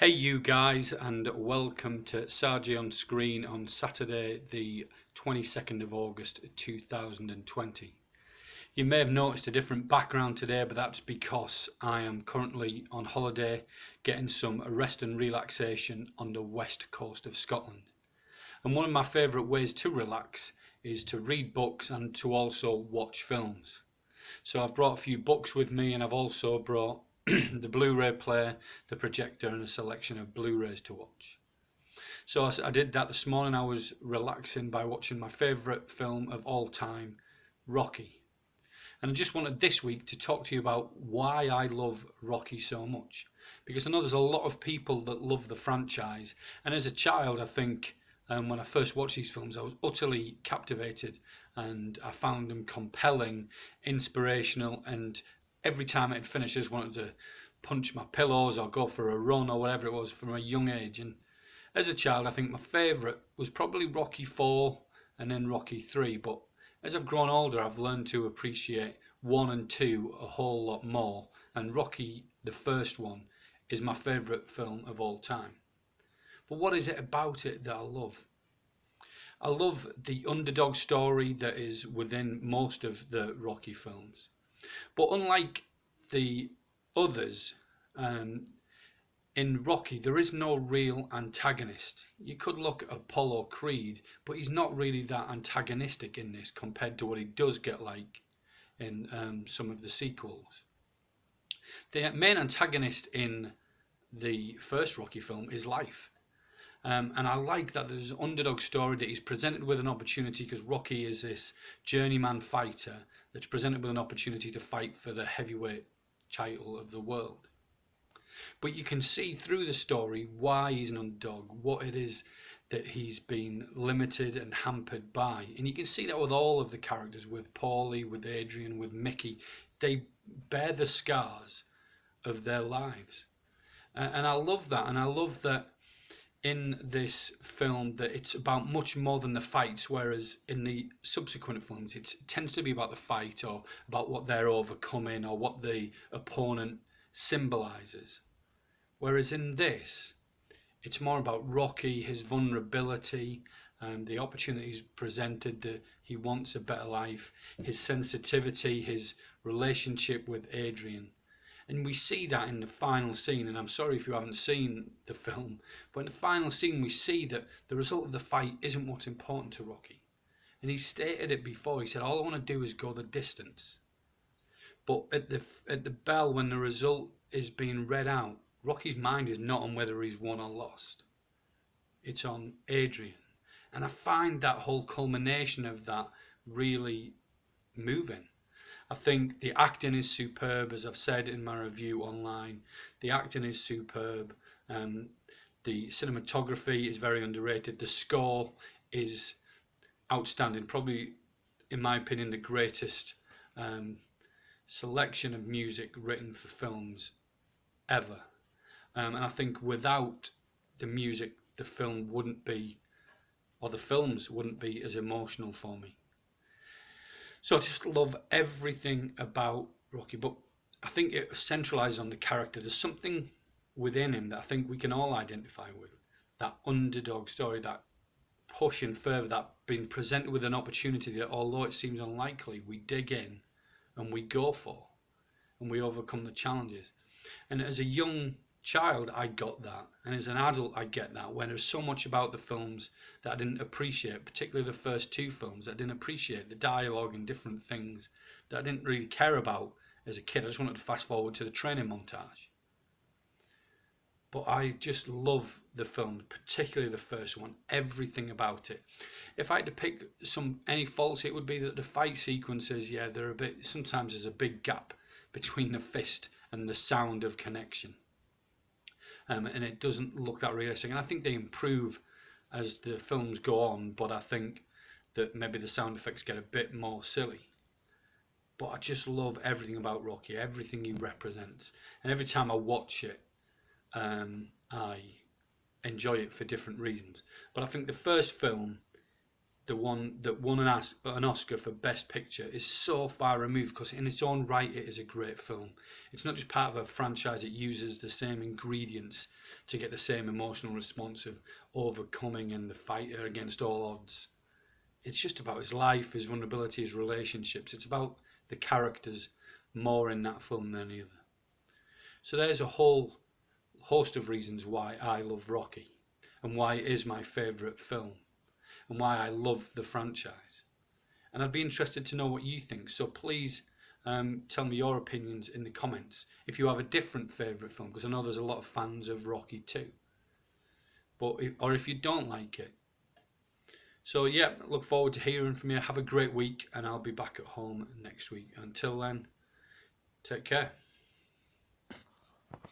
Hey you guys, and welcome to Sargy on Screen on Saturday the 22nd of August 2020. You may have noticed a different background today, but that's because I am currently on holiday getting some rest and relaxation on the west coast of Scotland. And one of my favourite ways to relax is to read books and to also watch films. So I've brought a few books with me, and I've also brought the Blu-ray player, the projector, and a selection of Blu-rays to watch. So I did that this morning. I was relaxing by watching my favourite film of all time, Rocky. And I just wanted this week to talk to you about why I love Rocky so much. Because I know there's a lot of people that love the franchise. And as a child, I think when I first watched these films, I was utterly captivated and I found them compelling, inspirational, and every time it had finished, I just wanted to punch my pillows or go for a run or whatever it was from a young age. And as a child, I think my favourite was probably Rocky 4 and then Rocky 3. But as I've grown older, I've learned to appreciate 1 and 2 a whole lot more. And Rocky, the first one, is my favourite film of all time. But what is it about it that I love? I love the underdog story that is within most of the Rocky films. But unlike the others, in Rocky, there is no real antagonist. You could look at Apollo Creed, but he's not really that antagonistic in this compared to what he does get like in some of the sequels. The main antagonist in the first Rocky film is life. And I like that there's an underdog story, that he's presented with an opportunity, because Rocky is this journeyman fighter that's presented with an opportunity to fight for the heavyweight title of the world. But you can see through the story why he's an underdog, what it is that he's been limited and hampered by. And you can see that with all of the characters, with Paulie, with Adrian, with Mickey. They bear the scars of their lives. And I love that. And I love that in this film that it's about much more than the fights, whereas in the subsequent films it tends to be about the fight or about what they're overcoming or what the opponent symbolizes. Whereas in this, it's more about Rocky, his vulnerability, the opportunities presented, that he wants a better life, his sensitivity, his relationship with Adrian. And we see that in the final scene, and I'm sorry if you haven't seen the film, but in the final scene we see that the result of the fight isn't what's important to Rocky. And he stated it before, he said, all I want to do is go the distance. But at the bell, when the result is being read out, Rocky's mind is not on whether he's won or lost. It's on Adrian. And I find that whole culmination of that really moving. I think the acting is superb, as I've said in my review online. The acting is superb. The cinematography is very underrated. The score is outstanding. Probably, in my opinion, the greatest selection of music written for films ever. And I think without the music, the film wouldn't be, or the films wouldn't be as emotional for me. So I just love everything about Rocky, but I think it centralises on the character. There's something within him that I think we can all identify with. That underdog story, that pushing further, that being presented with an opportunity that, although it seems unlikely, we dig in and we go for, and we overcome the challenges. And as a young child, I got that, and as an adult, I get that. When there's so much about the films that I didn't appreciate, particularly the first two films, I didn't appreciate the dialogue and different things that I didn't really care about as a kid. I just wanted to fast forward to the training montage. But I just love the film, particularly the first one, everything about it. If I had to pick any faults, it would be that the fight sequences, yeah, they're a bit, sometimes there's a big gap between the fist and the sound of connection. And it doesn't look that realistic, and I think they improve as the films go on, but I think that maybe the sound effects get a bit more silly. But I just love everything about Rocky, everything he represents, and every time I watch it, I enjoy it for different reasons. But I think the first film the one that won an Oscar for Best Picture, is so far removed, because in its own right it is a great film. It's not just part of a franchise, it uses the same ingredients to get the same emotional response of overcoming and the fighter against all odds. It's just about his life, his vulnerability, his relationships. It's about the characters more in that film than any other. So there's a whole host of reasons why I love Rocky, and why it is my favourite film, and why I love the franchise. And I'd be interested to know what you think, so please tell me your opinions in the comments. If you have a different favourite film, because I know there's a lot of fans of Rocky too, or if you don't like it. So yeah, look forward to hearing from you. Have a great week, and I'll be back at home next week. Until then, take care.